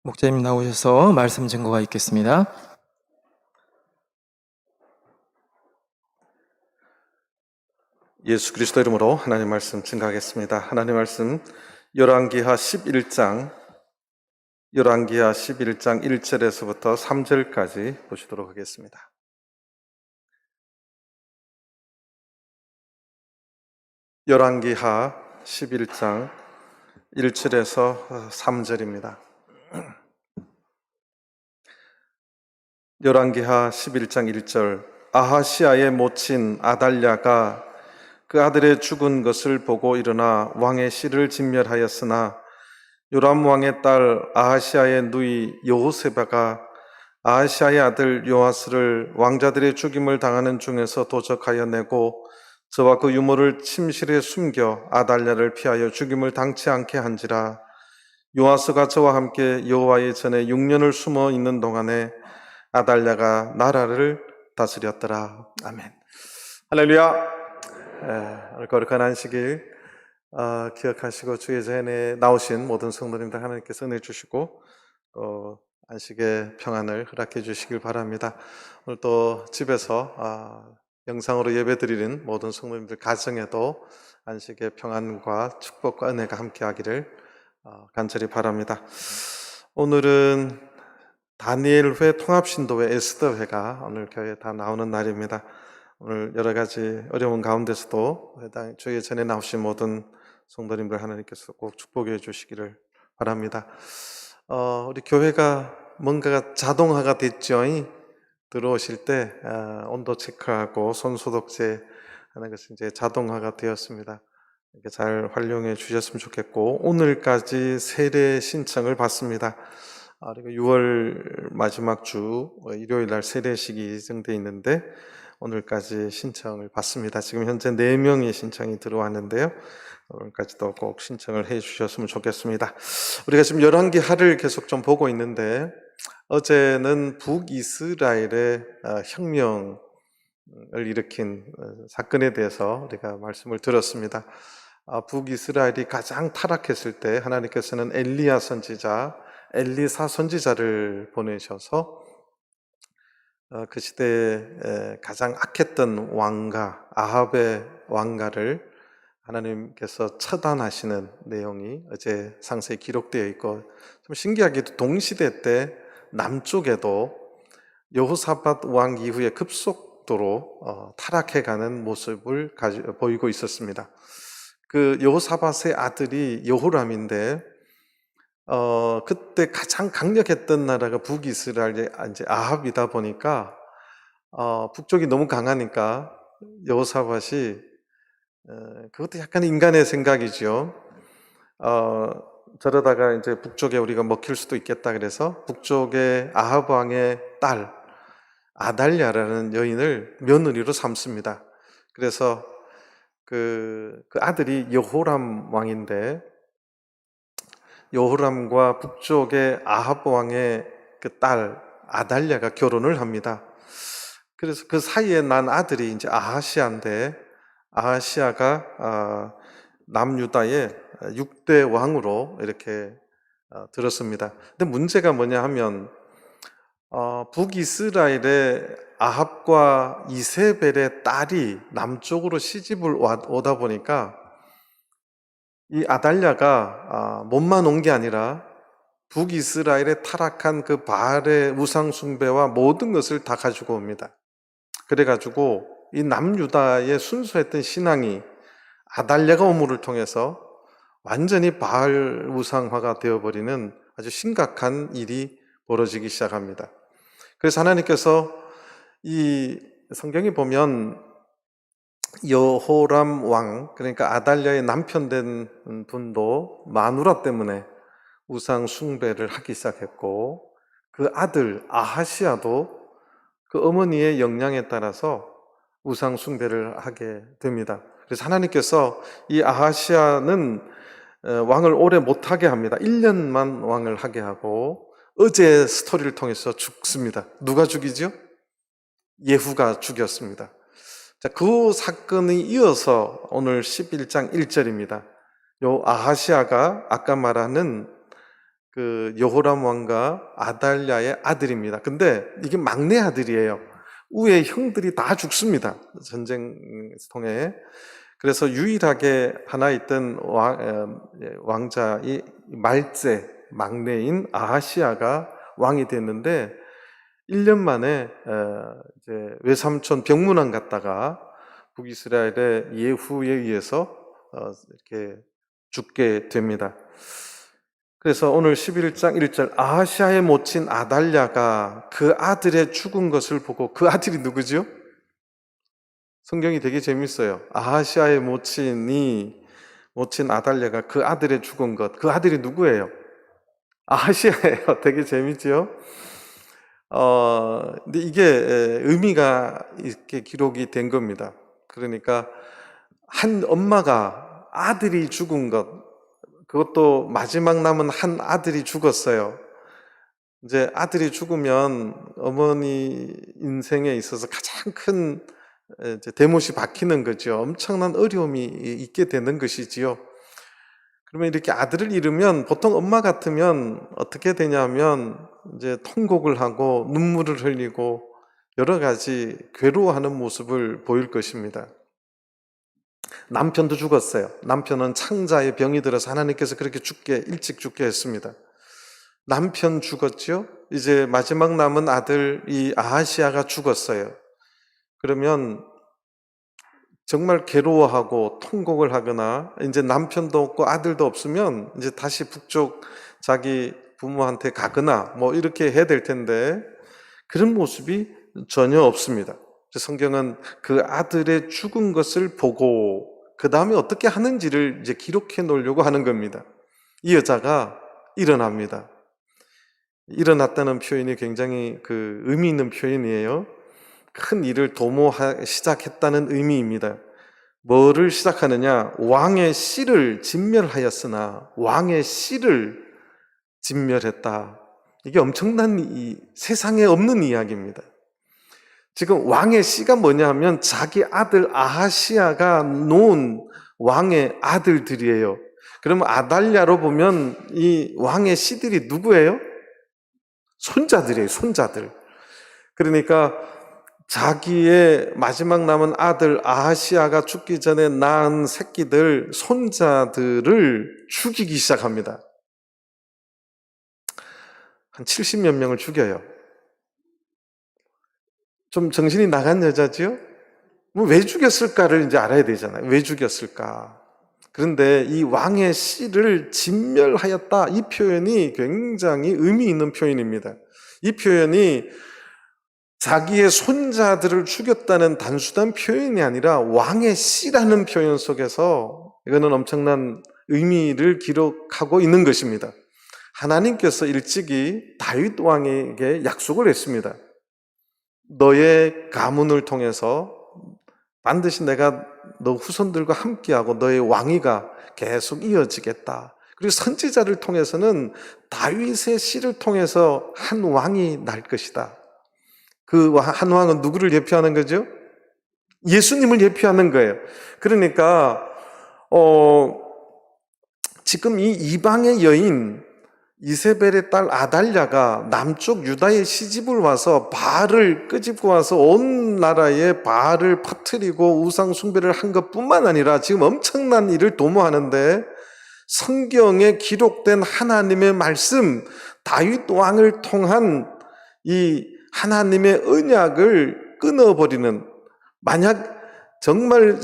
목사님 나오셔서 말씀 증거가 있겠습니다. 예수 그리스도 이름으로 하나님 말씀 증거하겠습니다. 하나님 말씀 열왕기하 11장 1절에서부터 3절까지 보시도록 하겠습니다. 열왕기하 11장 1절에서 3절입니다. 열왕기하 11장 1절. 아하시아의 모친 아달랴가 그 아들의 죽은 것을 보고 일어나 왕의 씨를 진멸하였으나 요람 왕의 딸 아하시아의 누이 여호세바가 아하시아의 아들 요아스를 왕자들의 죽임을 당하는 중에서 도적하여 내고 저와 그 유모를 침실에 숨겨 아달랴를 피하여 죽임을 당치 않게 한지라. 요아스가 저와 함께 여호와의 전에 6년을 숨어 있는 동안에 아달랴가 나라를 다스렸더라. 아멘. 할렐루야. 오늘 거룩한 안식일 기억하시고 주의 전에 나오신 모든 성도님들 하나님께서 은혜 주시고 안식의 평안을 허락해 주시길 바랍니다. 오늘 또 집에서 영상으로 예배 드리는 모든 성도님들 가정에도 안식의 평안과 축복과 은혜가 함께하기를 간절히 바랍니다. 오늘은 다니엘회, 통합신도회, 에스더회가 오늘 교회에 다 나오는 날입니다. 오늘 여러 가지 어려운 가운데서도 주의 전에 나오신 모든 성도님들 하나님께서 꼭 축복해 주시기를 바랍니다. 우리 교회가 뭔가가 자동화가 됐죠. 들어오실 때 온도 체크하고 손 소독제 하는 것이 이제 자동화가 되었습니다. 이렇게 잘 활용해 주셨으면 좋겠고, 오늘까지 세례 신청을 받습니다. 그리고 6월 마지막 주 일요일 날 세례식이 예정되어 있는데 오늘까지 신청을 받습니다. 지금 현재 4명의 신청이 들어왔는데요. 오늘까지도 꼭 신청을 해 주셨으면 좋겠습니다. 우리가 지금 열왕기하를 계속 좀 보고 있는데 어제는 북이스라엘의 혁명을 일으킨 사건에 대해서 우리가 말씀을 들었습니다. 북이스라엘이 가장 타락했을 때 하나님께서는 엘리야 선지자, 엘리사 선지자를 보내셔서 그 시대에 가장 악했던 왕가, 아합의 왕가를 하나님께서 처단하시는 내용이 어제 상세히 기록되어 있고, 좀 신기하게도 동시대 때 남쪽에도 여호사밧 왕 이후에 급속도로 타락해가는 모습을 보이고 있었습니다. 그 여호사밧의 아들이 여호람인데 그때 가장 강력했던 나라가 북이스라엘의 이제 아합이다 보니까 북쪽이 너무 강하니까 여호사밧이 그것도 약간 인간의 생각이죠. 저러다가 이제 북쪽에 우리가 먹힐 수도 있겠다 그래서 북쪽의 아합 왕의 딸 아달랴라는 여인을 며느리로 삼습니다. 그래서 그 아들이 여호람 왕인데 여호람과 북쪽의 아합 왕의 그 딸 아달랴가 결혼을 합니다. 그래서 그 사이에 난 아들이 이제 아하시아인데 아하시아가 남유다의 6대 왕으로 이렇게 들었습니다. 근데 문제가 뭐냐 하면 북이스라엘의 아합과 이세벨의 딸이 남쪽으로 시집을 오다 보니까 이 아달랴가 몸만 온 게 아니라 북이스라엘의 타락한 그 바알의 우상 숭배와 모든 것을 다 가지고 옵니다. 그래가지고 이 남유다의 순수했던 신앙이 아달랴가 오물을 통해서 완전히 바알 우상화가 되어버리는 아주 심각한 일이 벌어지기 시작합니다. 그래서 하나님께서 이 성경에 보면 여호람 왕, 그러니까 아달랴의 남편 된 분도 마누라 때문에 우상 숭배를 하기 시작했고, 그 아들 아하시아도 그 어머니의 영향에 따라서 우상 숭배를 하게 됩니다. 그래서 하나님께서 이 아하시아는 왕을 오래 못하게 합니다. 1년만 왕을 하게 하고 어제 스토리를 통해서 죽습니다. 누가 죽이죠? 예후가 죽였습니다. 자, 그 사건이 이어서 오늘 11장 1절입니다. 요 아하시아가 아까 말하는 그 여호람 왕과 아달랴의 아들입니다. 근데 이게 막내 아들이에요. 위에 형들이 다 죽습니다. 전쟁 통해. 그래서 유일하게 하나 있던 왕자, 이 말제, 막내인 아하시아가 왕이 됐는데, 1년 만에 이제 외삼촌 병문안 갔다가 북이스라엘의 예후에 의해서 이렇게 죽게 됩니다. 그래서 오늘 11장 1절, 아하시아의 모친 아달랴가 그 아들의 죽은 것을 보고, 그 아들이 누구죠? 성경이 되게 재밌어요. 아하시아의 모친 아달랴가 그 아들의 죽은 것, 그 아들이 누구예요? 아하시아예요. 되게 재밌죠? 근데 이게 의미가 이렇게 기록이 된 겁니다. 그러니까 한 엄마가 아들이 죽은 것, 그것도 마지막 남은 한 아들이 죽었어요. 이제 아들이 죽으면 어머니 인생에 있어서 가장 큰 이제 대못이 박히는 거죠. 엄청난 어려움이 있게 되는 것이지요. 그러면 이렇게 아들을 잃으면 보통 엄마 같으면 어떻게 되냐면 이제 통곡을 하고 눈물을 흘리고 여러 가지 괴로워하는 모습을 보일 것입니다. 남편도 죽었어요. 남편은 창자의 병이 들어서 하나님께서 그렇게 일찍 죽게 했습니다. 남편 죽었죠? 이제 마지막 남은 아들 이 아하시아가 죽었어요. 그러면 정말 괴로워하고 통곡을 하거나 이제 남편도 없고 아들도 없으면 이제 다시 북쪽 자기 부모한테 가거나 뭐 이렇게 해야 될 텐데 그런 모습이 전혀 없습니다. 성경은 그 아들의 죽은 것을 보고 그 다음에 어떻게 하는지를 이제 기록해 놓으려고 하는 겁니다. 이 여자가 일어납니다. 일어났다는 표현이 굉장히 그 의미 있는 표현이에요. 큰 일을 시작했다는 의미입니다. 뭐를 시작하느냐? 왕의 씨를 진멸하였으나 왕의 씨를 진멸했다. 이게 엄청난 세상에 없는 이야기입니다. 지금 왕의 씨가 뭐냐 하면 자기 아들 아하시아가 놓은 왕의 아들들이에요. 그러면 아달랴로 보면 이 왕의 씨들이 누구예요? 손자들이에요, 손자들. 그러니까 자기의 마지막 남은 아들 아하시아가 죽기 전에 낳은 새끼들, 손자들을 죽이기 시작합니다. 한 70몇 명을 죽여요. 좀 정신이 나간 여자지요? 왜 죽였을까를 이제 알아야 되잖아요. 왜 죽였을까? 그런데 이 왕의 씨를 진멸하였다. 이 표현이 굉장히 의미 있는 표현입니다. 이 표현이 자기의 손자들을 죽였다는 단순한 표현이 아니라 왕의 씨라는 표현 속에서 이거는 엄청난 의미를 기록하고 있는 것입니다. 하나님께서 일찍이 다윗 왕에게 약속을 했습니다. 너의 가문을 통해서 반드시 내가 너 후손들과 함께하고 너의 왕위가 계속 이어지겠다. 그리고 선지자를 통해서는 다윗의 씨를 통해서 한 왕이 날 것이다. 그 한 왕은 누구를 예표하는 거죠? 예수님을 예표하는 거예요. 그러니까 지금 이 이방의 여인 이세벨의 딸 아달랴가 남쪽 유다의 시집을 와서 바알을 끄집고 와서 온 나라에 바알을 퍼뜨리고 우상 숭배를 한 것뿐만 아니라 지금 엄청난 일을 도모하는데 성경에 기록된 하나님의 말씀, 다윗 왕을 통한 이 하나님의 언약을 끊어버리는, 만약 정말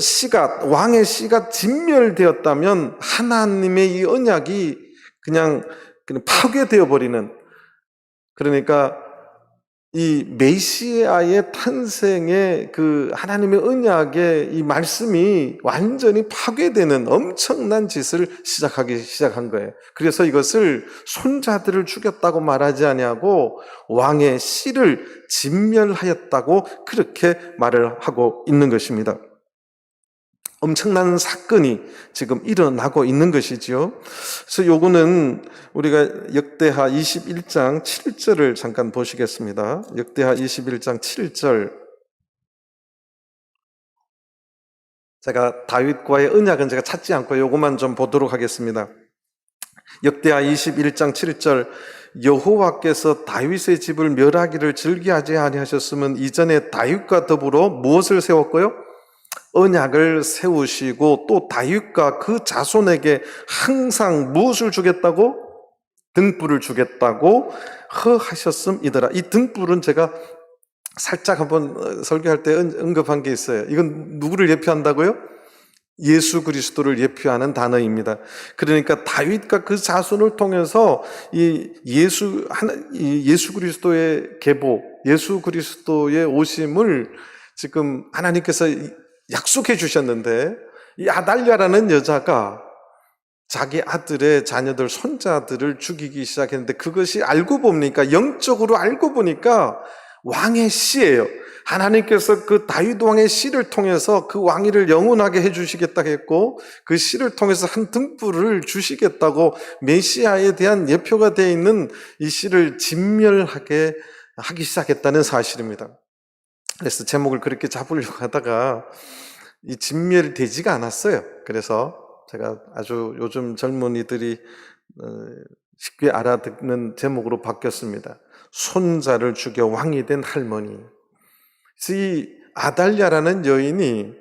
왕의 씨가 진멸되었다면 하나님의 이 언약이 그냥 파괴되어 버리는, 그러니까 이 메시아의 탄생의 그 하나님의 언약의 이 말씀이 완전히 파괴되는 엄청난 짓을 시작한 거예요. 그래서 이것을 손자들을 죽였다고 말하지 아니하고 왕의 씨를 진멸하였다고 그렇게 말을 하고 있는 것입니다. 엄청난 사건이 지금 일어나고 있는 것이지요. 그래서 요거는 우리가 역대하 21장 7절을 잠깐 보시겠습니다. 역대하 21장 7절. 제가 다윗과의 언약은 제가 찾지 않고 요것만 좀 보도록 하겠습니다. 역대하 21장 7절 여호와께서 다윗의 집을 멸하기를 즐기하지 아니하셨으면 이전에 다윗과 더불어 무엇을 세웠고요? 언약을 세우시고 또 다윗과 그 자손에게 항상 무엇을 주겠다고? 등불을 주겠다고 허하셨음이더라. 이 등불은 제가 살짝 한번 설교할 때 언급한 게 있어요. 이건 누구를 예표한다고요? 예수 그리스도를 예표하는 단어입니다. 그러니까 다윗과 그 자손을 통해서 이 예수 그리스도의 계보, 예수 그리스도의 오심을 지금 하나님께서 약속해 주셨는데, 이 아달랴라는 여자가 자기 아들의 자녀들, 손자들을 죽이기 시작했는데, 그것이 알고 보니까, 영적으로 알고 보니까 왕의 씨예요. 하나님께서 그 다윗 왕의 씨를 통해서 그 왕위를 영원하게 해주시겠다 했고, 그 씨를 통해서 한 등불을 주시겠다고 메시아에 대한 예표가 되어 있는 이 씨를 진멸하게 하기 시작했다는 사실입니다. 그래서 제목을 그렇게 잡으려고 하다가 이 진멸되지가 않았어요. 그래서 제가 아주 요즘 젊은이들이 쉽게 알아듣는 제목으로 바뀌었습니다. 손자를 죽여 왕이 된 할머니. 이 아달랴라는 여인이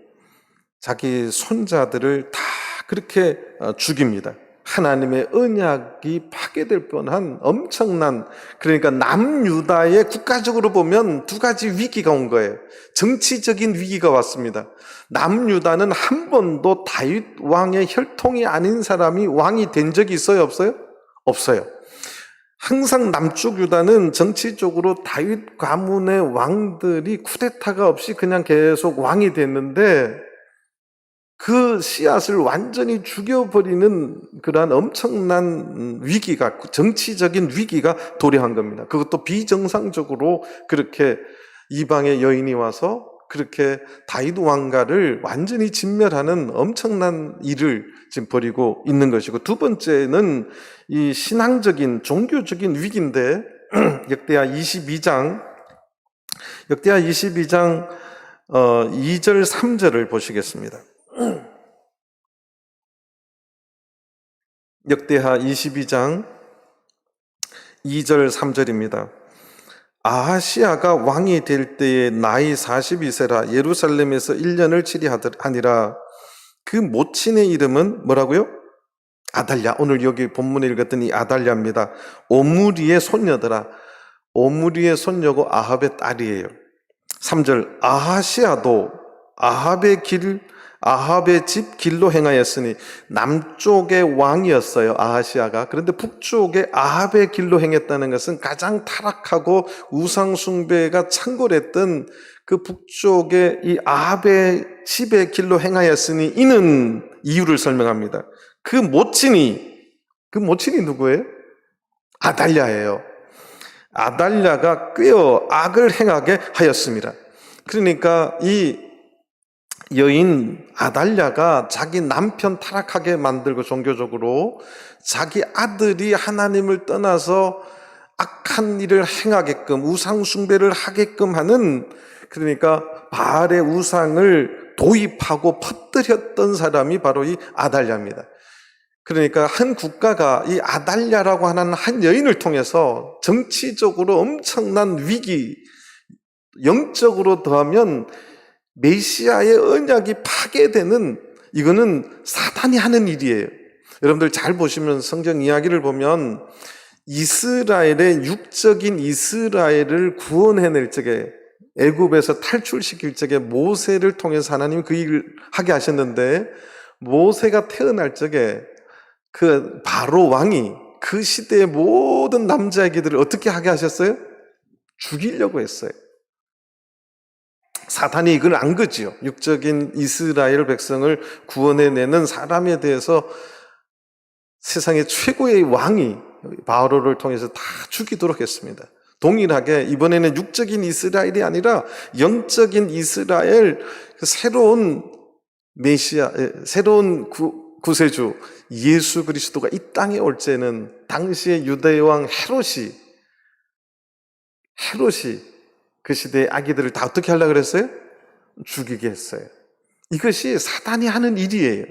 자기 손자들을 다 그렇게 죽입니다. 하나님의 언약이 파괴될 뻔한 엄청난, 그러니까 남유다의 국가적으로 보면 두 가지 위기가 온 거예요. 정치적인 위기가 왔습니다. 남유다는 한 번도 다윗 왕의 혈통이 아닌 사람이 왕이 된 적이 있어요? 없어요? 없어요. 항상 남쪽 유다는 정치적으로 다윗 가문의 왕들이 쿠데타가 없이 그냥 계속 왕이 됐는데, 그 씨앗을 완전히 죽여버리는 그러한 엄청난 위기가, 정치적인 위기가 도래한 겁니다. 그것도 비정상적으로 그렇게 이방의 여인이 와서 그렇게 다윗 왕가를 완전히 진멸하는 엄청난 일을 지금 벌이고 있는 것이고, 두 번째는 이 신앙적인, 종교적인 위기인데, 역대하 22장 2절 3절을 보시겠습니다. 역대하 22장 2절 3절입니다. 아하시아가 왕이 될 때에 나이 42세라 예루살렘에서 1년을 치리하니라. 그 모친의 이름은 뭐라고요? 아달랴. 오늘 여기 본문에 읽었던 이 아달랴입니다. 오므리의 손녀더라. 오므리의 손녀고 아합의 딸이에요. 3절 아하시아도 아합의 집 길로 행하였으니, 남쪽의 왕이었어요, 아하시아가. 그런데 북쪽에 아합의 길로 행했다는 것은 가장 타락하고 우상숭배가 창궐했던 그 북쪽에 이 아합의 집의 길로 행하였으니, 이는 이유를 설명합니다. 그 모친이 누구예요? 아달랴예요. 아달랴가 꾀어 악을 행하게 하였습니다. 그러니까 이 여인 아달랴가 자기 남편 타락하게 만들고, 종교적으로 자기 아들이 하나님을 떠나서 악한 일을 행하게끔, 우상 숭배를 하게끔 하는, 그러니까 바알의 우상을 도입하고 퍼뜨렸던 사람이 바로 이 아달랴입니다. 그러니까 한 국가가 이 아달랴라고 하는 한 여인을 통해서 정치적으로 엄청난 위기, 영적으로 더하면 메시아의 언약이 파괴되는, 이거는 사단이 하는 일이에요. 여러분들 잘 보시면 성경 이야기를 보면 이스라엘의 육적인 이스라엘을 구원해낼 적에, 애굽에서 탈출시킬 적에 모세를 통해서 하나님이 그 일을 하게 하셨는데, 모세가 태어날 적에 그 바로 왕이 그 시대의 모든 남자애기들을 어떻게 하게 하셨어요? 죽이려고 했어요. 사탄이 이걸 안 거지요. 육적인 이스라엘 백성을 구원해내는 사람에 대해서 세상의 최고의 왕이 바로를 통해서 다 죽이도록 했습니다. 동일하게 이번에는 육적인 이스라엘이 아니라 영적인 이스라엘, 새로운 메시아, 새로운 구세주 예수 그리스도가 이 땅에 올 때는 당시의 유대의 왕 헤롯이 그 시대의 아기들을 다 어떻게 하려고 그랬어요? 죽이게 했어요. 이것이 사단이 하는 일이에요.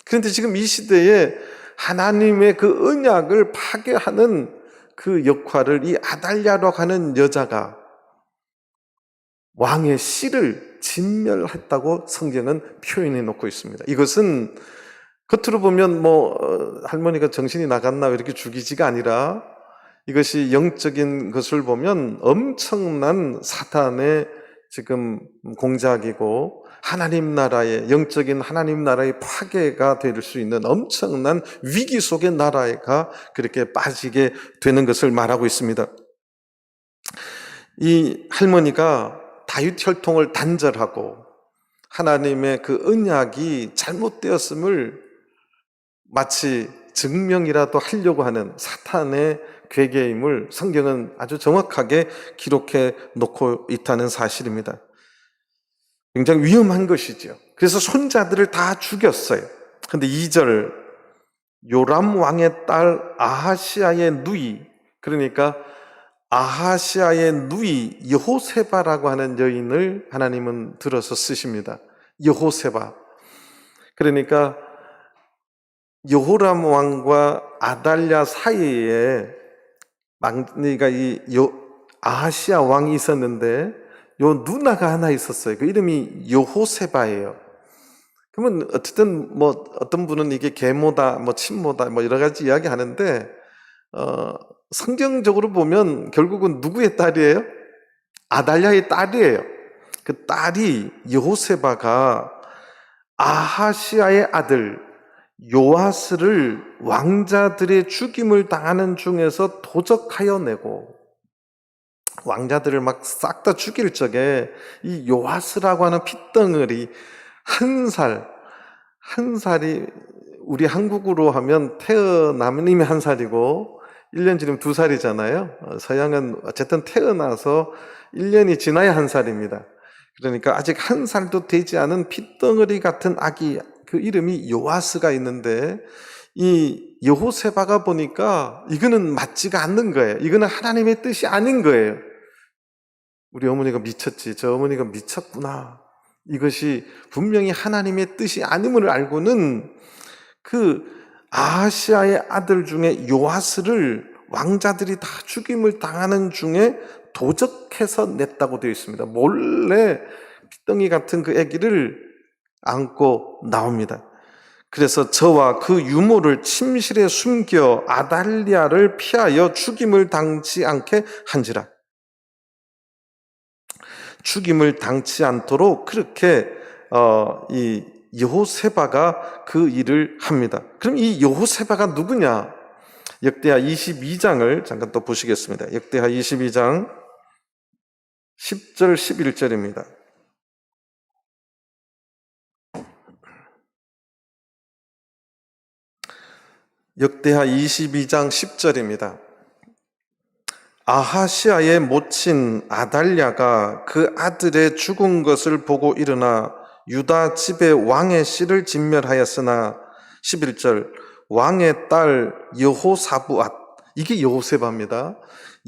그런데 지금 이 시대에 하나님의 그 언약을 파괴하는 그 역할을 이 아달랴라고 하는 여자가 왕의 씨를 진멸했다고 성경은 표현해 놓고 있습니다. 이것은 겉으로 보면 할머니가 정신이 나갔나 이렇게 죽이지가 아니라 이것이 영적인 것을 보면 엄청난 사탄의 지금 공작이고 하나님 나라의 영적인 하나님 나라의 파괴가 될 수 있는 엄청난 위기 속의 나라가 그렇게 빠지게 되는 것을 말하고 있습니다. 이 할머니가 다윗 혈통을 단절하고 하나님의 그 언약이 잘못되었음을 마치 증명이라도 하려고 하는 사탄의 괴계임을 성경은 아주 정확하게 기록해 놓고 있다는 사실입니다. 굉장히 위험한 것이죠. 그래서 손자들을 다 죽였어요. 근데 2절 요람 왕의 딸 아하시아의 누이, 그러니까 아하시아의 누이 여호세바라고 하는 여인을 하나님은 들어서 쓰십니다. 여호세바. 그러니까 여호람 왕과 아달랴 사이에 그러니까 아하시아 왕이 있었는데 요 누나가 하나 있었어요. 그 이름이 여호세바예요. 그러면 어쨌든 어떤 분은 이게 계모다, 친모다, 여러 가지 이야기 하는데 성경적으로 보면 결국은 누구의 딸이에요? 아달랴의 딸이에요. 그 딸이 여호세바가 아하시아의 아들 요아스를 왕자들의 죽임을 당하는 중에서 도적하여 내고, 왕자들을 막 싹 다 죽일 적에 이 요아스라고 하는 핏덩어리 한 살이 우리 한국으로 하면 태어나면 이미 한 살이고 1년 지나면 2살이잖아요. 서양은 어쨌든 태어나서 1년이 지나야 한 살입니다. 그러니까 아직 한 살도 되지 않은 핏덩어리 같은 아기, 그 이름이 요아스가 있는데 이 여호세바가 보니까 이거는 맞지가 않는 거예요. 이거는 하나님의 뜻이 아닌 거예요. 우리 어머니가 미쳤지, 저 어머니가 미쳤구나, 이것이 분명히 하나님의 뜻이 아님을 알고는 그 아하시아의 아들 중에 요아스를 왕자들이 다 죽임을 당하는 중에 도적해서 냈다고 되어 있습니다. 몰래 핏덩이 같은 그 아기를 안고 나옵니다. 그래서 저와 그 유모를 침실에 숨겨 아달랴를 피하여 죽임을 당치 않게 한지라. 죽임을 당치 않도록 그렇게 이 여호세바가 그 일을 합니다. 그럼 이 여호세바가 누구냐? 역대하 22장을 잠깐 또 보시겠습니다. 역대하 22장 10절 11절입니다. 역대하 22장 10절입니다. 아하시아의 모친 아달랴가 그 아들의 죽은 것을 보고 일어나 유다 집의 왕의 씨를 진멸하였으나 11절 왕의 딸 여호사부앗, 이게 여호세바입니다.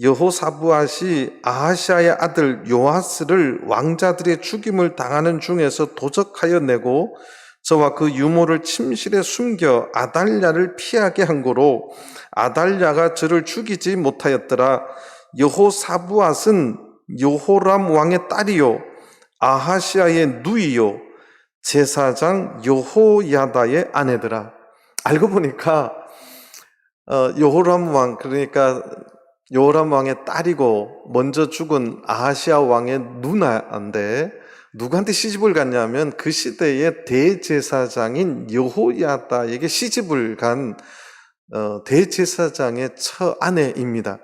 여호사부앗이 아하시아의 아들 요아스를 왕자들의 죽임을 당하는 중에서 도적하여 내고 저와 그 유모를 침실에 숨겨 아달랴를 피하게 한 고로 아달랴가 저를 죽이지 못하였더라. 여호사부앗은 여호람 왕의 딸이요 아하시아의 누이요 제사장 여호야다의 아내더라. 알고 보니까 여호람 왕, 그러니까 여호람 왕의 딸이고 먼저 죽은 아하시아 왕의 누나인데 누구한테 시집을 갔냐면 그 시대의 대제사장인 여호야다에게 시집을 간 대제사장의 처아내입니다.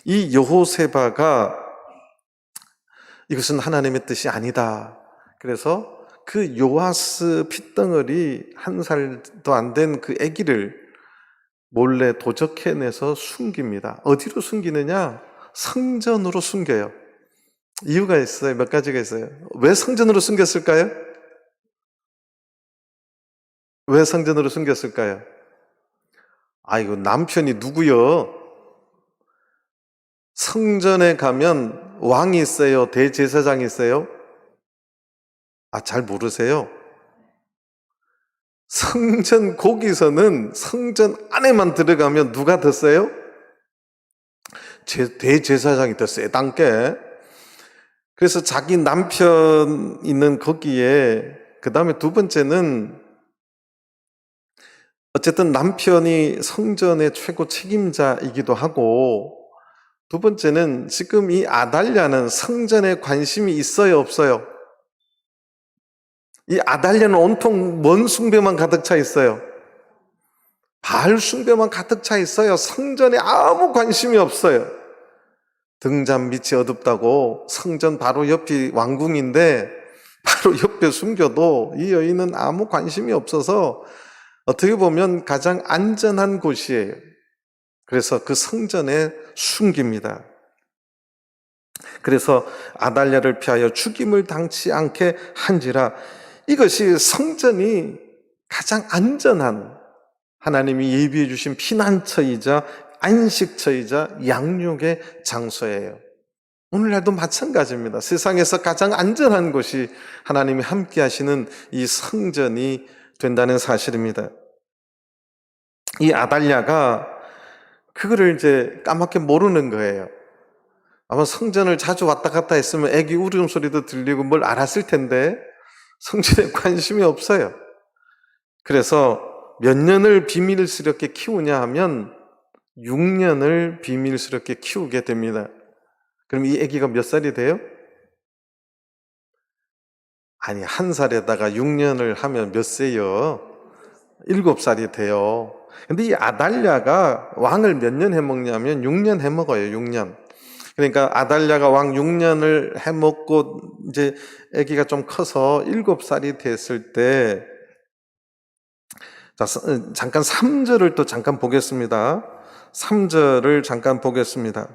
이 여호세바가 이것은 하나님의 뜻이 아니다. 그래서 그 요아스 핏덩어리 한 살도 안 된 그 아기를 몰래 도적해내서 숨깁니다. 어디로 숨기느냐? 성전으로 숨겨요. 이유가 있어요. 몇 가지가 있어요. 왜 성전으로 숨겼을까요? 왜 성전으로 숨겼을까요? 이거 남편이 누구요? 성전에 가면 왕이 있어요? 대제사장이 있어요? 잘 모르세요? 성전 거기서는 성전 안에만 들어가면 누가 더 세요? 대제사장이 더 세단께. 그래서 자기 남편 있는 거기에, 그 다음에 두 번째는 어쨌든 남편이 성전의 최고 책임자이기도 하고, 두 번째는 지금 이 아달랴는 성전에 관심이 있어요, 없어요? 이 아달랴는 온통 뭔 숭배만 가득 차 있어요? 바알 숭배만 가득 차 있어요. 성전에 아무 관심이 없어요. 등잔 밑이 어둡다고 성전 바로 옆이 왕궁인데 바로 옆에 숨겨도 이 여인은 아무 관심이 없어서 어떻게 보면 가장 안전한 곳이에요. 그래서 그 성전에 숨깁니다. 그래서 아달랴를 피하여 죽임을 당치 않게 한지라. 이것이 성전이 가장 안전한, 하나님이 예비해 주신 피난처이자 안식처이자 양육의 장소예요. 오늘날도 마찬가지입니다. 세상에서 가장 안전한 곳이 하나님이 함께 하시는 이 성전이 된다는 사실입니다. 이 아달랴가 그거를 이제 까맣게 모르는 거예요. 아마 성전을 자주 왔다 갔다 했으면 애기 울음소리도 들리고 뭘 알았을 텐데 성전에 관심이 없어요. 그래서 몇 년을 비밀스럽게 키우냐 하면 6년을 비밀스럽게 키우게 됩니다. 그럼 이 아기가 몇 살이 돼요? 아니, 1살에다가 6년을 하면 몇 세요? 7살이 돼요. 근데 이 아달랴가 왕을 몇 년 해먹냐면 6년 해먹어요, 6년. 그러니까 아달랴가 왕 6년을 해먹고 이제 아기가 좀 커서 7살이 됐을 때, 자, 잠깐 3절을 또 잠깐 보겠습니다. 3절을 잠깐 보겠습니다.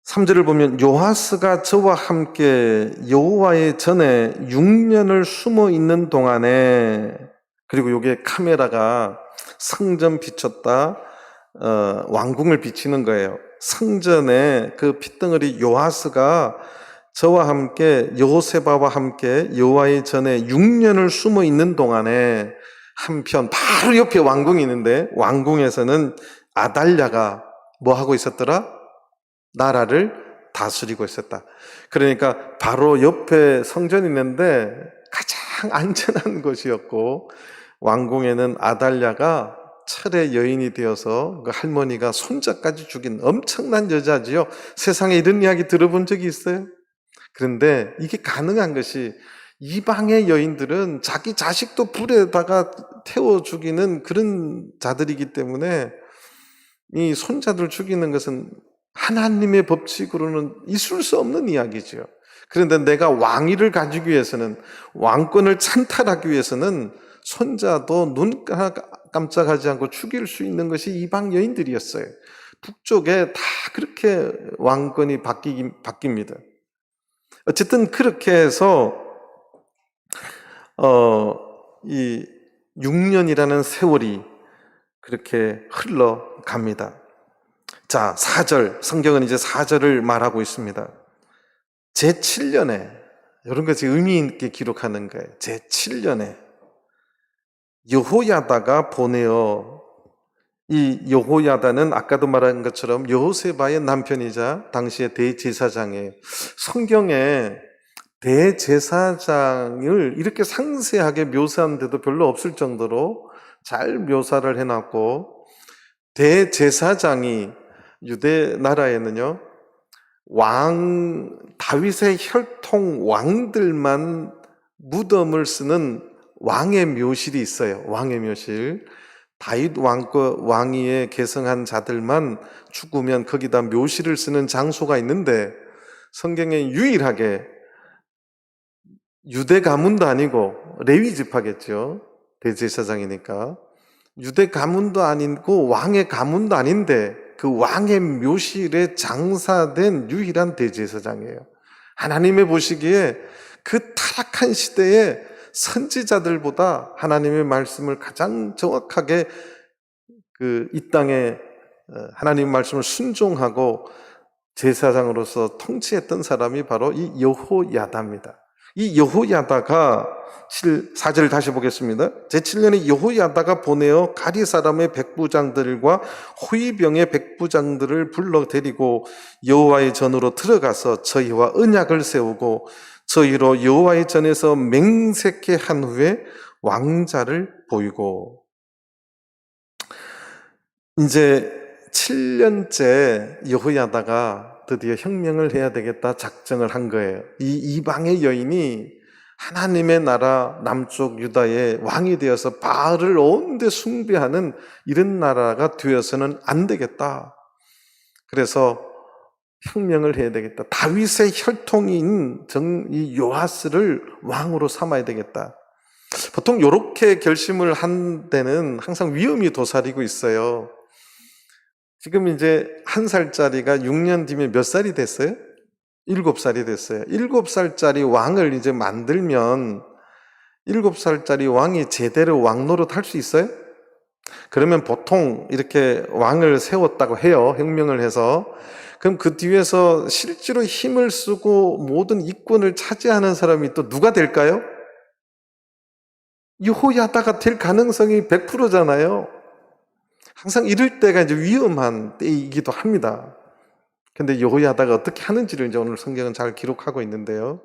3절을 보면 요아스가 저와 함께 여호와의 전에 6년을 숨어 있는 동안에, 그리고 요게 카메라가 성전 비쳤다, 왕궁을 비치는 거예요. 성전에 그 핏덩어리 요아스가 저와 함께 여호세바와 함께 여호와의 전에 6년을 숨어 있는 동안에, 한편 바로 옆에 왕궁이 있는데 왕궁에서는 아달랴가 뭐 하고 있었더라? 나라를 다스리고 있었다. 그러니까 바로 옆에 성전이 있는데 가장 안전한 곳이었고, 왕궁에는 아달랴가 철의 여인이 되어서 그 할머니가 손자까지 죽인 엄청난 여자지요. 세상에 이런 이야기 들어본 적이 있어요? 그런데 이게 가능한 것이, 이방의 여인들은 자기 자식도 불에다가 태워 죽이는 그런 자들이기 때문에 이 손자들 죽이는 것은 하나님의 법칙으로는 있을 수 없는 이야기죠. 그런데 내가 왕위를 가지기 위해서는, 왕권을 찬탈하기 위해서는 손자도 눈 깜짝하지 않고 죽일 수 있는 것이 이방 여인들이었어요. 북쪽에 다 그렇게 왕권이 바뀝니다. 어쨌든 그렇게 해서 이 6년이라는 세월이 그렇게 흘러갑니다. 자, 4절, 성경은 이제 4절을 말하고 있습니다. 제7년에, 이런 것이 의미 있게 기록하는 거예요. 제7년에 여호야다가 보내어, 이 여호야다는 아까도 말한 것처럼 여호세바의 남편이자 당시의 대제사장이에요. 성경에 대제사장을 이렇게 상세하게 묘사한 데도 별로 없을 정도로 잘 묘사를 해놨고, 대제사장이 유대 나라에는요, 다윗의 혈통 왕들만 무덤을 쓰는 왕의 묘실이 있어요. 왕의 묘실. 다윗 왕위에 계승한 자들만 죽으면 거기다 묘실을 쓰는 장소가 있는데, 성경에 유일하게 유대 가문도 아니고 레위 지파겠죠. 대제사장이니까. 유대 가문도 아니고 왕의 가문도 아닌데 그 왕의 묘실에 장사된 유일한 대제사장이에요. 하나님의 보시기에 그 타락한 시대에 선지자들보다 하나님의 말씀을 가장 정확하게 이 땅에 하나님의 말씀을 순종하고 제사장으로서 통치했던 사람이 바로 이 여호야다입니다. 이 여호야다가 4절 다시 보겠습니다. 제7년에 여호야다가 보내어 가리 사람의 백부장들과 호위병의 백부장들을 불러 데리고 여호와의 전으로 들어가서 저희와 언약을 세우고 저희로 여호와의 전에서 맹세케 한 후에 왕자를 보이고. 이제 7년째 여호야다가 드디어 혁명을 해야 되겠다 작정을 한 거예요. 이 이방의 여인이 하나님의 나라 남쪽 유다의 왕이 되어서 바알을 온데 숭배하는 이런 나라가 되어서는 안 되겠다. 그래서 혁명을 해야 되겠다. 다윗의 혈통인 이 요아스를 왕으로 삼아야 되겠다. 보통 이렇게 결심을 한 데는 항상 위험이 도사리고 있어요. 지금 이제 1살짜리가 6년 뒤면 몇 살이 됐어요? 7살이 됐어요. 7살짜리 왕을 이제 만들면 7살짜리 왕이 제대로 왕 노릇할 수 있어요? 그러면 보통 이렇게 왕을 세웠다고 해요. 혁명을 해서. 그럼 그 뒤에서 실제로 힘을 쓰고 모든 이권을 차지하는 사람이 또 누가 될까요? 여호야다가 될 가능성이 100%잖아요. 항상 이럴 때가 이제 위험한 때이기도 합니다. 근데 여호야다가 어떻게 하는지를 이제 오늘 성경은 잘 기록하고 있는데요.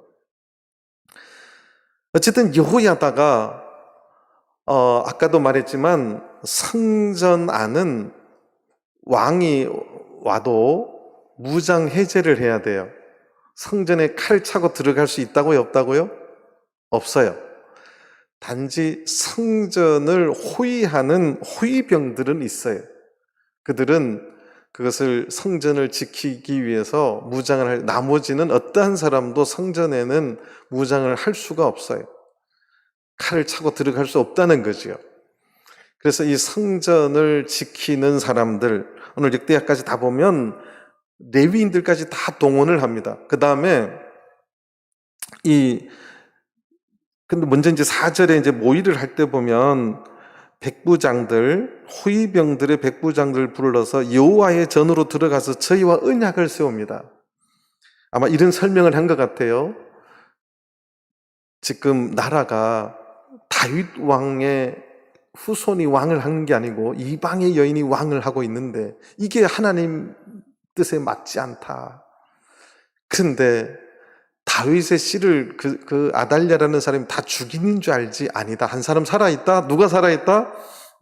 어쨌든 여호야다가 아까도 말했지만 성전 안은 왕이 와도 무장 해제를 해야 돼요. 성전에 칼 차고 들어갈 수 있다고요? 없다고요? 없어요. 단지 성전을 호위하는 호위병들은 있어요. 그들은 그것을 성전을 지키기 위해서 무장을 할, 나머지는 어떠한 사람도 성전에는 무장을 할 수가 없어요. 칼을 차고 들어갈 수 없다는 거죠. 그래서 이 성전을 지키는 사람들, 오늘 역대하까지 다 보면 레위인들까지 다 동원을 합니다. 그 다음에 근데 먼저 이제 4절에 이제 모의를 할 때 보면 백부장들, 호위병들의 백부장들을 불러서 여호와의 전으로 들어가서 저희와 언약을 세웁니다. 아마 이런 설명을 한 것 같아요. 지금 나라가 다윗 왕의 후손이 왕을 하는 게 아니고 이방의 여인이 왕을 하고 있는데 이게 하나님 뜻에 맞지 않다. 그런데 다윗의 씨를 그 아달랴라는 사람이 다 죽인 줄 알지? 아니다. 한 사람 살아있다. 누가 살아있다?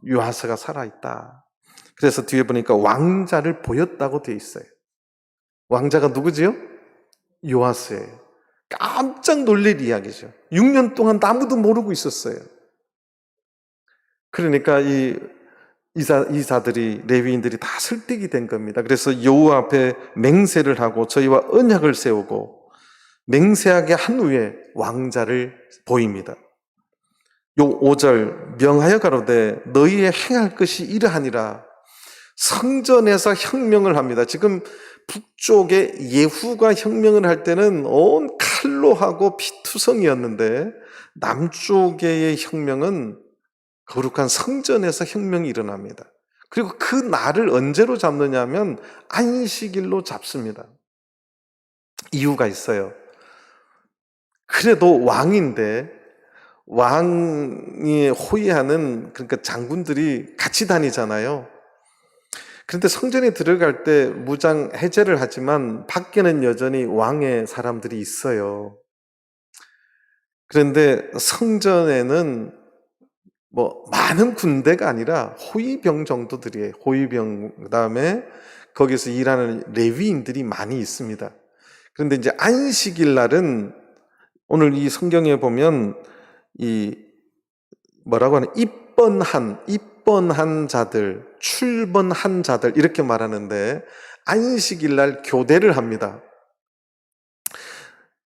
요아스가 살아있다. 그래서 뒤에 보니까 왕자를 보였다고 되어 있어요. 왕자가 누구지요? 요아스예요. 깜짝 놀랄 이야기죠. 6년 동안 아무도 모르고 있었어요. 그러니까 이 이사들이, 레위인들이 다 설득이 된 겁니다. 그래서 여호와 앞에 맹세를 하고 저희와 언약을 세우고 맹세하게 한 후에 왕자를 보입니다. 요 5절 명하여 가로되 너희의 행할 것이 이러하니라. 성전에서 혁명을 합니다. 지금 북쪽에 예후가 혁명을 할 때는 온 칼로 하고 피투성이었는데 남쪽의 혁명은 거룩한 성전에서 혁명이 일어납니다. 그리고 그 날을 언제로 잡느냐 하면 안식일로 잡습니다. 이유가 있어요. 그래도 왕인데 왕이 호위하는 그러니까 장군들이 같이 다니잖아요. 그런데 성전에 들어갈 때 무장 해제를 하지만 밖에는 여전히 왕의 사람들이 있어요. 그런데 성전에는 많은 군대가 아니라 호위병 정도들이에요. 호위병, 그다음에 거기서 일하는 레위인들이 많이 있습니다. 그런데 이제 안식일 날은 오늘 이 성경에 보면 뭐라고 하는 입번한 자들, 출번한 자들 이렇게 말하는데 안식일 날 교대를 합니다.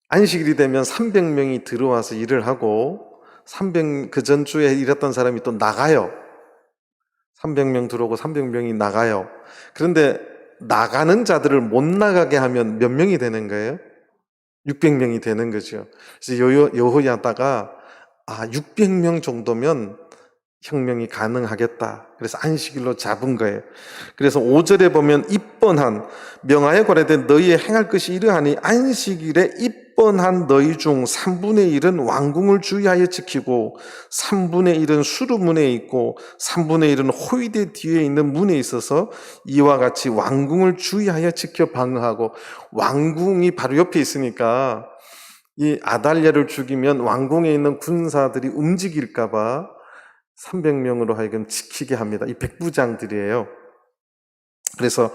안식일이 되면 300명이 들어와서 일을 하고 그 전주에 일했던 사람이 또 나가요. 300명 들어오고 300명이 나가요. 그런데 나가는 자들을 못 나가게 하면 몇 명이 되는 거예요? 600명이 되는 거죠. 그래서 여호야다가 600명 정도면 혁명이 가능하겠다. 그래서 안식일로 잡은 거예요. 그래서 5절에 보면 입번한 명하에 관해된 너희의 행할 것이 이러하니 안식일에 입번한 너희 중 3분의 1은 왕궁을 주의하여 지키고 3분의 1은 수루문에 있고 3분의 1은 호위대 뒤에 있는 문에 있어서 이와 같이 왕궁을 주의하여 지켜 방어하고, 왕궁이 바로 옆에 있으니까 이 아달랴를 죽이면 왕궁에 있는 군사들이 움직일까 봐 300명으로 하여금 지키게 합니다. 이 백부장들이에요. 그래서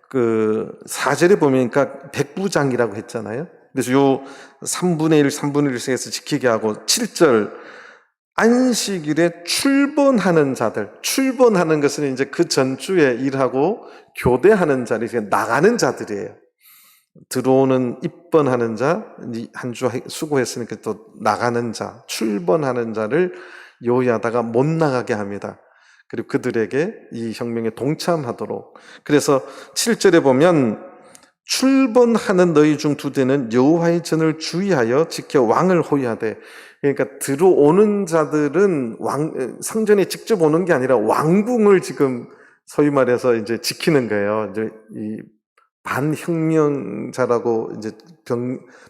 그 4절에 보니까 백부장이라고 했잖아요. 그래서 요 3분의 1, 3분의 1씩 해서 지키게 하고, 7절 안식일에 출근하는 자들, 출근하는 것은 이제 그 전주에 일하고 교대하는 자리, 나가는 자들이에요. 들어오는 입번하는 자, 한 주 수고했으니까 또 나가는 자, 출근하는 자를 요야다가 못 나가게 합니다. 그리고 그들에게 이 혁명에 동참하도록. 그래서 7절에 보면 출번하는 너희 중 2대는 여호와의 전을 주의하여 지켜 왕을 호위하되, 그러니까 들어오는 자들은 성전에 직접 오는 게 아니라 왕궁을 지금 소위 말해서 이제 지키는 거예요. 이제 이 반혁명자라고 이제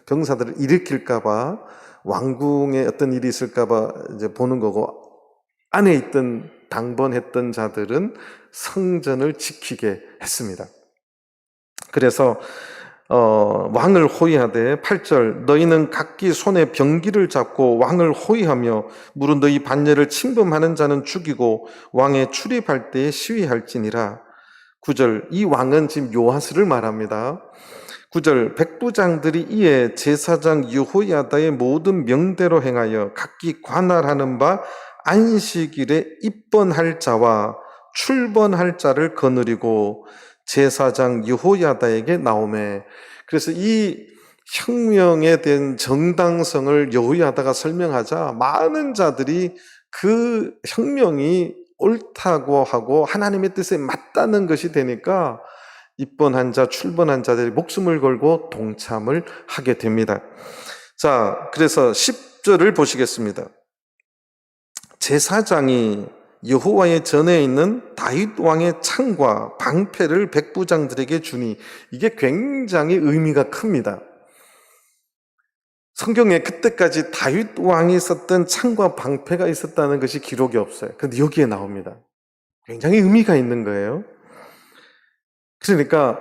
병사들을 일으킬까봐, 왕궁에 어떤 일이 있을까봐 이제 보는 거고, 안에 있던 당번했던 자들은 성전을 지키게 했습니다. 그래서 왕을 호위하되, 8절 너희는 각기 손에 병기를 잡고 왕을 호위하며 무릇 너희 반열을 침범하는 자는 죽이고 왕에 출입할 때에 시위할지니라. 9절 이 왕은 지금 요아스를 말합니다. 9절 백부장들이 이에 제사장 여호야다의 모든 명대로 행하여 각기 관할하는 바 안식일에 입번할 자와 출번할 자를 거느리고 제사장 여호야다에게 나오매. 그래서 이 혁명에 대한 정당성을 여호야다가 설명하자 많은 자들이 그 혁명이 옳다고 하고 하나님의 뜻에 맞다는 것이 되니까 입번한 자, 출번한 자들이 목숨을 걸고 동참을 하게 됩니다. 자, 그래서 10절을 보시겠습니다. 제사장이 여호와의 전에 있는 다윗 왕의 창과 방패를 백부장들에게 주니, 이게 굉장히 의미가 큽니다. 성경에 그때까지 다윗 왕이 썼던 창과 방패가 있었다는 것이 기록이 없어요. 그런데 여기에 나옵니다. 굉장히 의미가 있는 거예요. 그러니까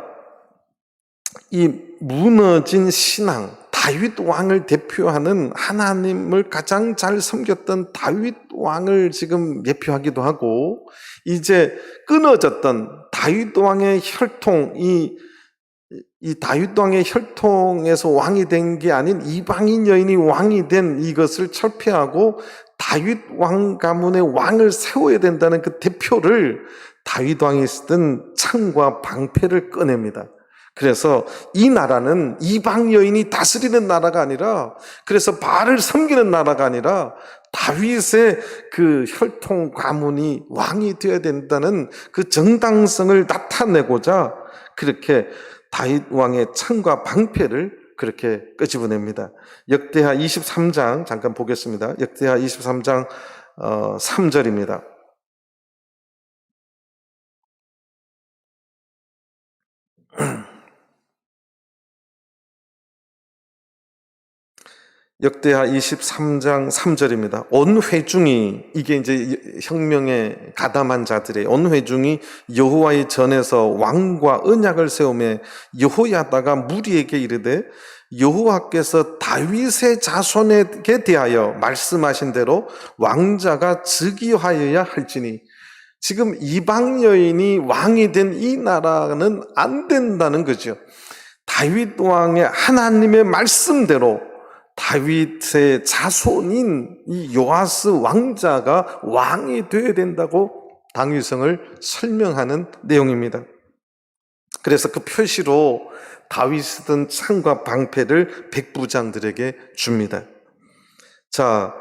이 무너진 신앙, 다윗 왕을 대표하는, 하나님을 가장 잘 섬겼던 다윗 왕을 지금 예표하기도 하고, 이제 끊어졌던 다윗 왕의 혈통, 이 다윗 왕의 혈통에서 왕이 된 게 아닌 이방인 여인이 왕이 된 이것을 철폐하고 다윗 왕 가문의 왕을 세워야 된다는 그 대표를 다윗 왕이 쓰던 창과 방패를 꺼냅니다. 그래서 이 나라는 이방 여인이 다스리는 나라가 아니라, 그래서 바알을 섬기는 나라가 아니라 다윗의 그 혈통 가문이 왕이 되어야 된다는 그 정당성을 나타내고자 그렇게 다윗 왕의 창과 방패를 그렇게 끄집어냅니다. 역대하 23장 잠깐 보겠습니다. 역대하 23장 3절입니다. 역대하 23장 3절입니다. 온 회중이, 이게 이제 혁명에 가담한 자들의 온 회중이 여호와의 전에서 왕과 언약을 세우며 여호야다가 무리에게 이르되 여호와께서 다윗의 자손에게 대하여 말씀하신 대로 왕자가 즉위하여야 할지니, 지금 이방 여인이 왕이 된 이 나라는 안 된다는 거죠. 다윗 왕의 하나님의 말씀대로 다윗의 자손인 이 요아스 왕자가 왕이 되어야 된다고 당위성을 설명하는 내용입니다. 그래서 그 표시로 다윗이 쓰던 창과 방패를 백부장들에게 줍니다. 자,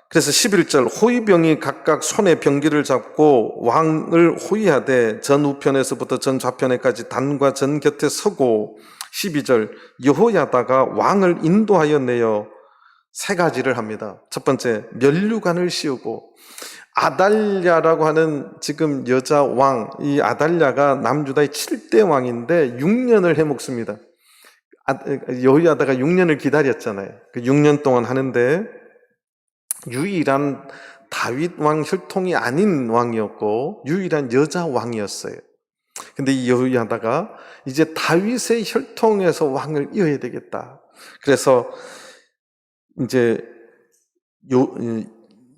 그래서 11절 호위병이 각각 손에 병기를 잡고 왕을 호위하되 전 우편에서부터 전 좌편에까지 단과 전 곁에 서고, 12절 여호야다가 왕을 인도하여 내어 세 가지를 합니다. 첫 번째, 면류관을 씌우고, 아달랴라고 하는 지금 여자 왕, 이 아달랴가 남유다의 7대 왕인데 6년을 해먹습니다. 여호야다가 6년을 기다렸잖아요. 그 6년 동안 하는데 유일한 다윗 왕 혈통이 아닌 왕이었고 유일한 여자 왕이었어요. 근데 이 여호야다가 이제 다윗의 혈통에서 왕을 이어야 되겠다. 그래서 이제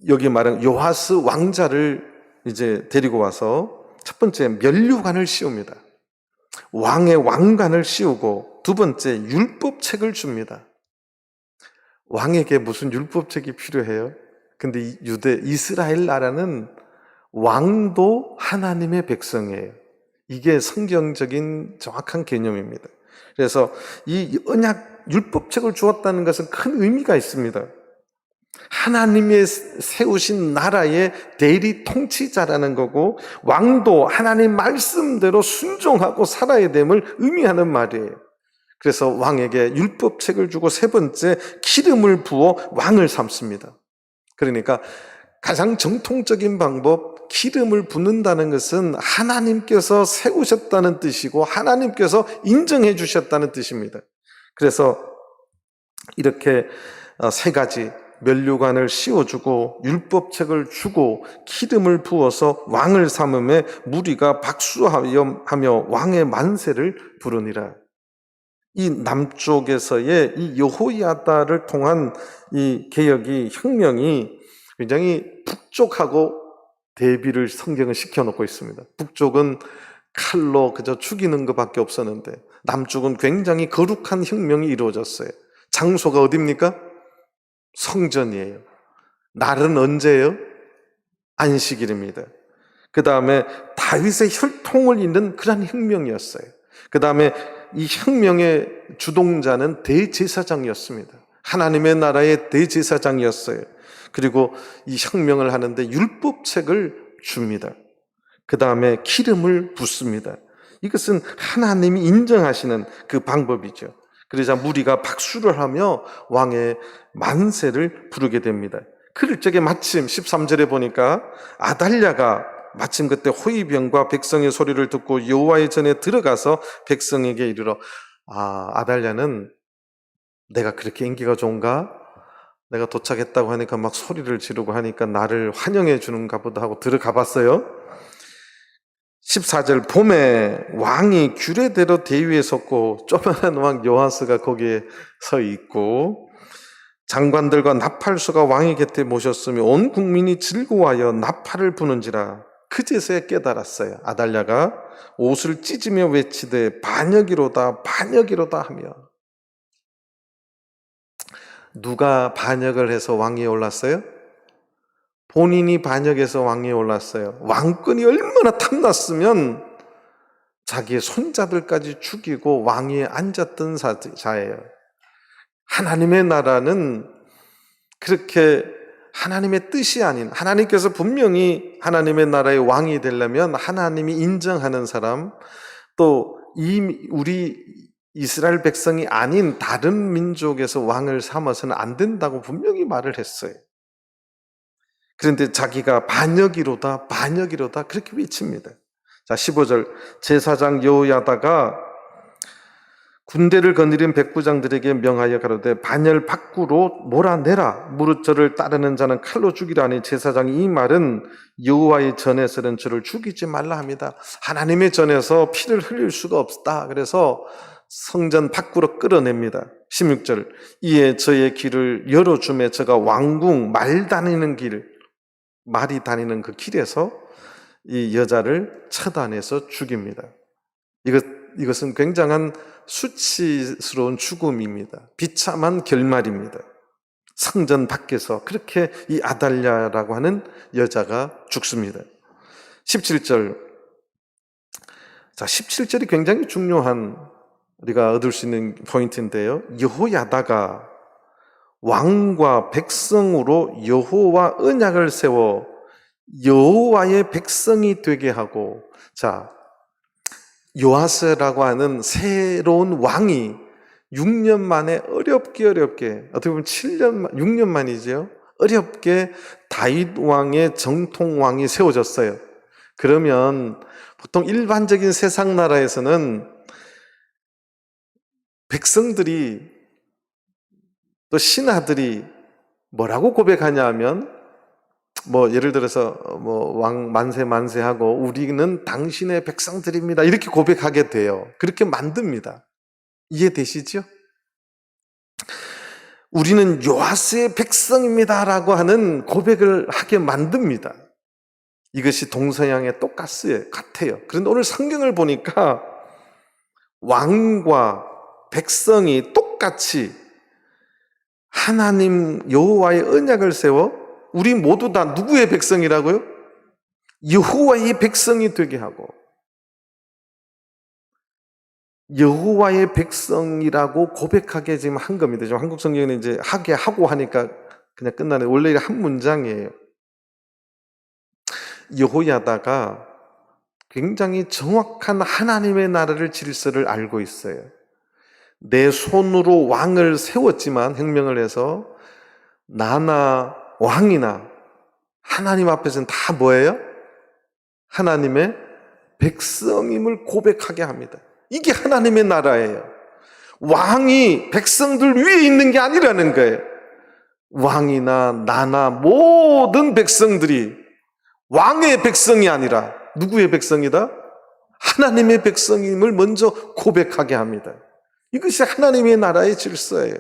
여기 말한 요하스 왕자를 이제 데리고 와서 첫 번째 면류관을 씌웁니다. 왕의 왕관을 씌우고 두 번째 율법책을 줍니다. 왕에게 무슨 율법책이 필요해요? 근데 이스라엘 나라는 왕도 하나님의 백성이에요. 이게 성경적인 정확한 개념입니다. 그래서 이 언약 율법책을 주었다는 것은 큰 의미가 있습니다. 하나님의 세우신 나라의 대리 통치자라는 거고 왕도 하나님 말씀대로 순종하고 살아야 됨을 의미하는 말이에요. 그래서 왕에게 율법책을 주고 세 번째 기름을 부어 왕을 삼습니다. 그러니까 가장 정통적인 방법, 기름을 붓는다는 것은 하나님께서 세우셨다는 뜻이고 하나님께서 인정해 주셨다는 뜻입니다. 그래서 이렇게 세 가지 면류관을 씌워주고 율법책을 주고 기름을 부어서 왕을 삼음에 무리가 박수하며 왕의 만세를 부르니라. 이 남쪽에서의 이 여호야다를 통한 이 개혁이 혁명이 굉장히 북쪽하고 대비를 성경은 시켜놓고 있습니다. 북쪽은 칼로 그저 죽이는 것밖에 없었는데 남쪽은 굉장히 거룩한 혁명이 이루어졌어요. 장소가 어디입니까? 성전이에요. 날은 언제예요? 안식일입니다. 그 다음에 다윗의 혈통을 잇는 그런 혁명이었어요. 그 다음에 이 혁명의 주동자는 대제사장이었습니다. 하나님의 나라의 대제사장이었어요. 그리고 이 혁명을 하는데 율법책을 줍니다. 그 다음에 기름을 붓습니다. 이것은 하나님이 인정하시는 그 방법이죠. 그러자 무리가 박수를 하며 왕의 만세를 부르게 됩니다. 그럴 적에 마침 13절에 보니까 아달랴가 마침 그때 호위병과 백성의 소리를 듣고 여호와의 전에 들어가서 백성에게 이르러 아달랴는 내가 그렇게 인기가 좋은가? 내가 도착했다고 하니까 막 소리를 지르고 하니까 나를 환영해 주는가 보다 하고 들어가 봤어요. 14절 봄에 왕이 규례대로 대위에 섰고 조그만한 왕 요하스가 거기에 서 있고 장관들과 나팔수가 왕의 곁에 모셨으며 온 국민이 즐거워하여 나팔을 부는지라. 그제서야 깨달았어요. 아달랴가 옷을 찢으며 외치되 반역이로다 반역이로다 하며. 누가 반역을 해서 왕위에 올랐어요? 본인이 반역해서 왕위에 올랐어요. 왕권이 얼마나 탐났으면 자기의 손자들까지 죽이고 왕위에 앉았던 자예요. 하나님의 나라는 그렇게 하나님의 뜻이 아닌, 하나님께서 분명히 하나님의 나라의 왕이 되려면 하나님이 인정하는 사람, 또 우리 이스라엘 백성이 아닌 다른 민족에서 왕을 삼아서는 안 된다고 분명히 말을 했어요. 그런데 자기가 반역이로다 반역이로다 그렇게 외칩니다. 자, 15절 제사장 여호야다가 군대를 거느린 백부장들에게 명하여 가로되 반열 밖으로 몰아내라. 무릇 저를 따르는 자는 칼로 죽이라 하니 제사장이 이 말은 여호와의 전에서는 저를 죽이지 말라 합니다. 하나님의 전에서 피를 흘릴 수가 없다. 그래서 성전 밖으로 끌어냅니다. 16절 이에 저의 길을 열어주매 저가 왕궁 말 다니는 길, 말이 다니는 그 길에서 이 여자를 처단해서 죽입니다. 이것은 굉장한 수치스러운 죽음입니다. 비참한 결말입니다. 성전 밖에서 그렇게 이 아달랴라고 하는 여자가 죽습니다. 17절. 자, 17절이 굉장히 중요한 우리가 얻을 수 있는 포인트인데요. 여호야다가 왕과 백성으로 여호와 언약을 세워 여호와의 백성이 되게 하고, 자, 요아스라고 하는 새로운 왕이 6년 만에 어렵게 어떻게 보면 6년 만이죠. 어렵게 다윗 왕의 정통 왕이 세워졌어요. 그러면 보통 일반적인 세상 나라에서는 백성들이 또 신하들이 뭐라고 고백하냐 하면 예를 들어서 왕 만세 만세하고 우리는 당신의 백성들입니다 이렇게 고백하게 돼요. 그렇게 만듭니다. 이해되시죠? 우리는 요아스의 백성입니다라고 하는 고백을 하게 만듭니다. 이것이 동서양에 똑같아요. 그런데 오늘 성경을 보니까 왕과 백성이 똑같이 하나님 여호와의 언약을 세워 우리 모두 다 누구의 백성이라고요? 여호와의 백성이 되게 하고, 여호와의 백성이라고 고백하게 지금 한 겁니다. 지금 한국 성경에는 이제 하게 하고 하니까 그냥 끝나네. 원래 한 문장이에요. 여호야다가 굉장히 정확한 하나님의 나라를 질서를 알고 있어요. 내 손으로 왕을 세웠지만 혁명을 해서 나나 왕이나 하나님 앞에서는 다 뭐예요? 하나님의 백성임을 고백하게 합니다. 이게 하나님의 나라예요. 왕이 백성들 위에 있는 게 아니라는 거예요. 왕이나 나나 모든 백성들이 왕의 백성이 아니라 누구의 백성이다? 하나님의 백성임을 먼저 고백하게 합니다. 이것이 하나님의 나라의 질서예요.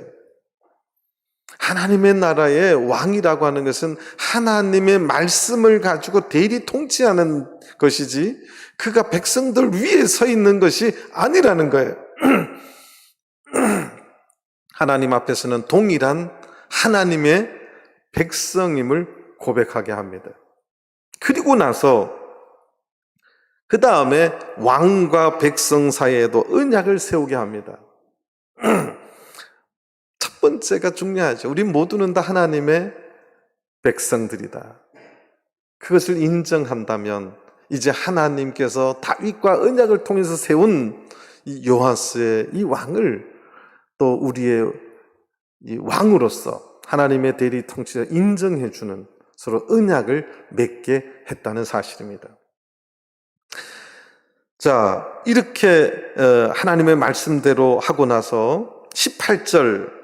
하나님의 나라의 왕이라고 하는 것은 하나님의 말씀을 가지고 대리 통치하는 것이지 그가 백성들 위에 서 있는 것이 아니라는 거예요. 하나님 앞에서는 동일한 하나님의 백성임을 고백하게 합니다. 그리고 나서 그 다음에 왕과 백성 사이에도 언약을 세우게 합니다. 첫 번째가 중요하죠. 우리 모두는 다 하나님의 백성들이다. 그것을 인정한다면 이제 하나님께서 다윗과 언약을 통해서 세운 이 요아스의 이 왕을 또 우리의 이 왕으로서 하나님의 대리 통치를 인정해주는 서로 언약을 맺게 했다는 사실입니다. 자, 이렇게 하나님의 말씀대로 하고 나서 18절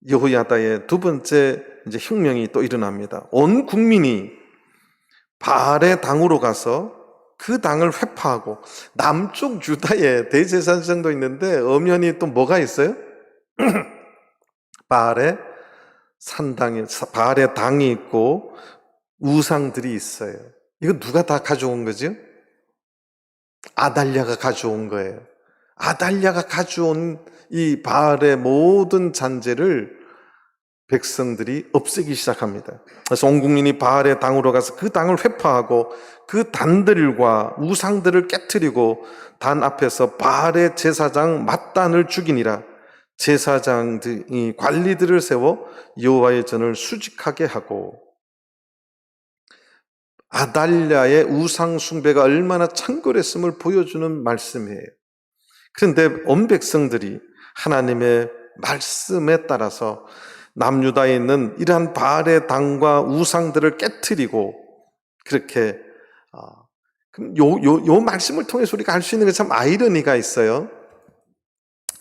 여호야다의 두 번째 이제 혁명이 또 일어납니다. 온 국민이 바알의 당으로 가서 그 당을 회파하고, 남쪽 유다에 대제사장도 있는데 엄연히 또 뭐가 있어요? 바알의 바알의 당이 있고 우상들이 있어요. 이거 누가 다 가져온 거죠? 아달랴가 가져온 거예요. 아달랴가 가져온 이 바알의 모든 잔재를 백성들이 없애기 시작합니다. 그래서 온 국민이 바알의 당으로 가서 그 당을 회파하고 그 단들과 우상들을 깨트리고 단 앞에서 바알의 제사장 맏단을 죽이니라. 제사장들이 관리들을 세워 여호와의 전을 수직하게 하고, 아달랴의 우상 숭배가 얼마나 창궐했음을 보여주는 말씀이에요. 그런데 온 백성들이 하나님의 말씀에 따라서 남유다에 있는 이러한 바알의 당과 우상들을 깨트리고, 그렇게 요 말씀을 통해서 우리가 알 수 있는 게 참 아이러니가 있어요.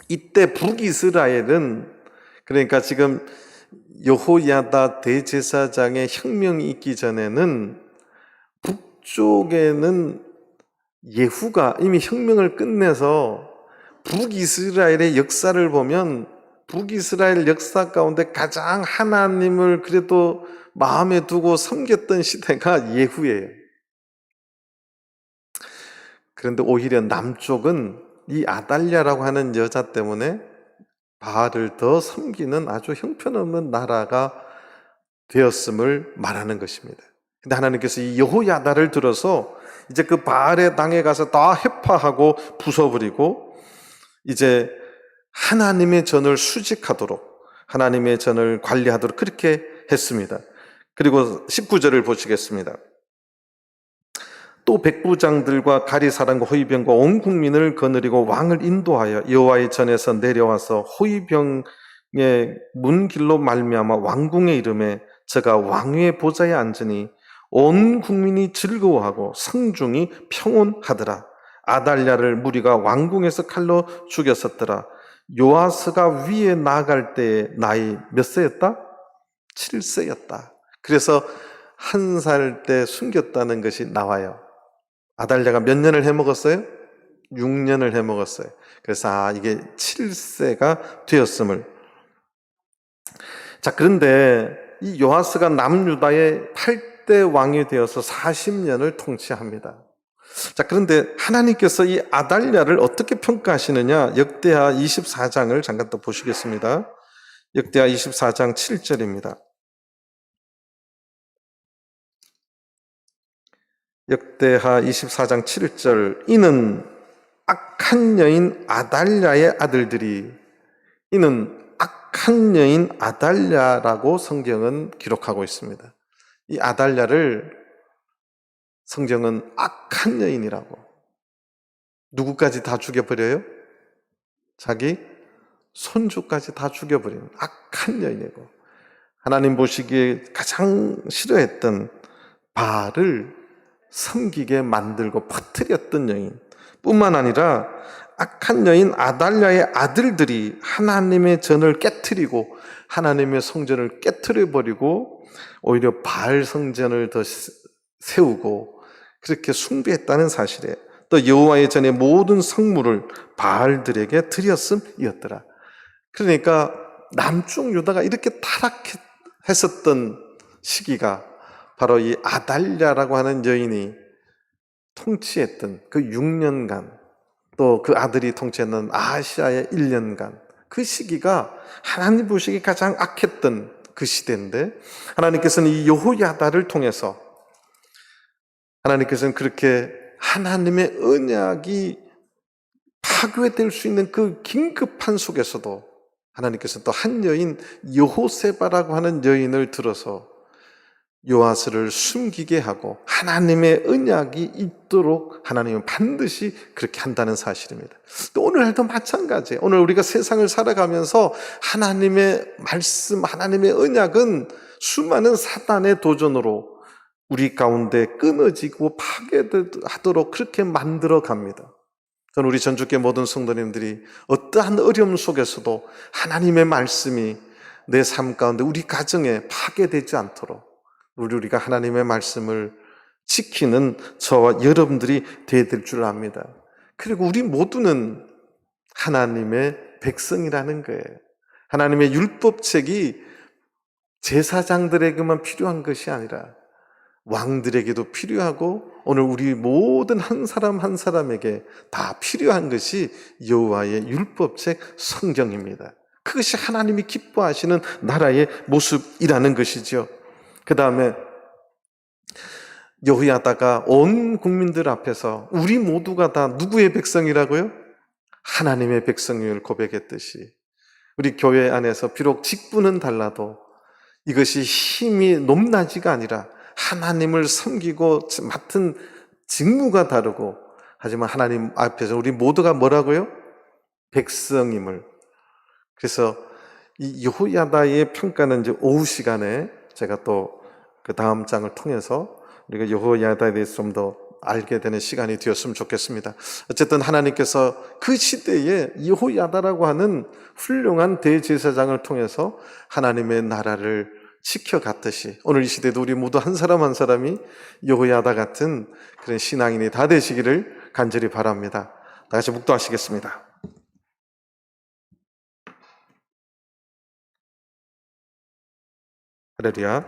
이때 북이스라엘은, 그러니까 지금 여호야다 대제사장의 혁명이 있기 전에는 북쪽에는 예후가 이미 혁명을 끝내서 북이스라엘의 역사를 보면 북이스라엘 역사 가운데 가장 하나님을 그래도 마음에 두고 섬겼던 시대가 예후예요. 그런데 오히려 남쪽은 이 아달랴라고 하는 여자 때문에 바알을 더 섬기는 아주 형편없는 나라가 되었음을 말하는 것입니다. 근데 하나님께서 이 여호야다를 들어서 이제 그 바알의 당에 가서 다 해파하고 부숴버리고 이제 하나님의 전을 수직하도록, 하나님의 전을 관리하도록 그렇게 했습니다. 그리고 19절을 보시겠습니다. 또 백부장들과 가리사람과 호위병과 온 국민을 거느리고 왕을 인도하여 여호와의 전에서 내려와서 호위병의 문길로 말미암아 왕궁에 이르매 저가 왕위의 보좌에 앉으니 온 국민이 즐거워하고 성중이 평온하더라. 아달랴를 무리가 왕궁에서 칼로 죽였었더라. 요아스가 위에 나아갈 때의 나이 몇 세였다? 7세였다. 그래서 1살 때 숨겼다는 것이 나와요. 아달랴가 몇 년을 해먹었어요? 6년을 해먹었어요. 그래서 이게 7세가 되었음을. 자, 그런데 이 요아스가 남유다의 8대 왕이 되어서 40년을 통치합니다. 자, 그런데 하나님께서 이 아달랴를 어떻게 평가하시느냐? 역대하 24장을 잠깐 또 보시겠습니다. 역대하 24장 7절입니다. 역대하 24장 7절. 이는 악한 여인 아달랴의 아들들이, 이는 악한 여인 아달랴라고 성경은 기록하고 있습니다. 이 아달랴를 성경은 악한 여인이라고. 누구까지 다 죽여버려요? 자기 손주까지 다 죽여버리는 악한 여인이고, 하나님 보시기에 가장 싫어했던 바알을 섬기게 만들고 퍼뜨렸던 여인 뿐만 아니라 악한 여인 아달랴의 아들들이 하나님의 전을 깨트리고 하나님의 성전을 깨트려버리고 오히려 바알 성전을 더 세우고 그렇게 숭배했다는 사실에, 또 여호와의 전의 모든 성물을 바알들에게 드렸음이었더라. 그러니까 남쪽 유다가 이렇게 타락했었던 시기가 바로 이 아달랴라고 하는 여인이 통치했던 그 6년간, 또 그 아들이 통치했던 아하시아의 1년간, 그 시기가 하나님 보시기에 가장 악했던 그 시대인데, 하나님께서는 이 여호야다를 통해서 하나님께서는 그렇게 하나님의 언약이 파괴될 수 있는 그 긴급한 속에서도 하나님께서 또 한 여인 여호세바라고 하는 여인을 들어서 요아스를 숨기게 하고 하나님의 언약이 있도록 하나님은 반드시 그렇게 한다는 사실입니다. 또 오늘날도 마찬가지예요. 오늘 우리가 세상을 살아가면서 하나님의 말씀, 하나님의 언약은 수많은 사단의 도전으로 우리 가운데 끊어지고 파괴하도록 그렇게 만들어 갑니다. 저는 우리 전주교회 모든 성도님들이 어떠한 어려움 속에서도 하나님의 말씀이 내 삶 가운데 우리 가정에 파괴되지 않도록 우리가 하나님의 말씀을 지키는 저와 여러분들이 되어야 될 줄 압니다. 그리고 우리 모두는 하나님의 백성이라는 거예요. 하나님의 율법책이 제사장들에게만 필요한 것이 아니라 왕들에게도 필요하고 오늘 우리 모든 한 사람 한 사람에게 다 필요한 것이 여호와의 율법책 성경입니다. 그것이 하나님이 기뻐하시는 나라의 모습이라는 것이죠. 그 다음에 여호야다가 온 국민들 앞에서 우리 모두가 다 누구의 백성이라고요? 하나님의 백성임을 고백했듯이 우리 교회 안에서 비록 직분은 달라도 이것이 힘이 높낮이가 아니라 하나님을 섬기고 맡은 직무가 다르고, 하지만 하나님 앞에서 우리 모두가 뭐라고요? 백성임을. 그래서 이 여호야다의 평가는 이제 오후 시간에 제가 또 그 다음 장을 통해서 우리가 여호야다에 대해서 좀 더 알게 되는 시간이 되었으면 좋겠습니다. 어쨌든 하나님께서 그 시대에 여호야다라고 하는 훌륭한 대제사장을 통해서 하나님의 나라를 지켜갔듯이 오늘 이 시대도 우리 모두 한 사람 한 사람이 여호야다 같은 그런 신앙인이 다 되시기를 간절히 바랍니다. 다 같이 묵도하시겠습니다. 할렐루야.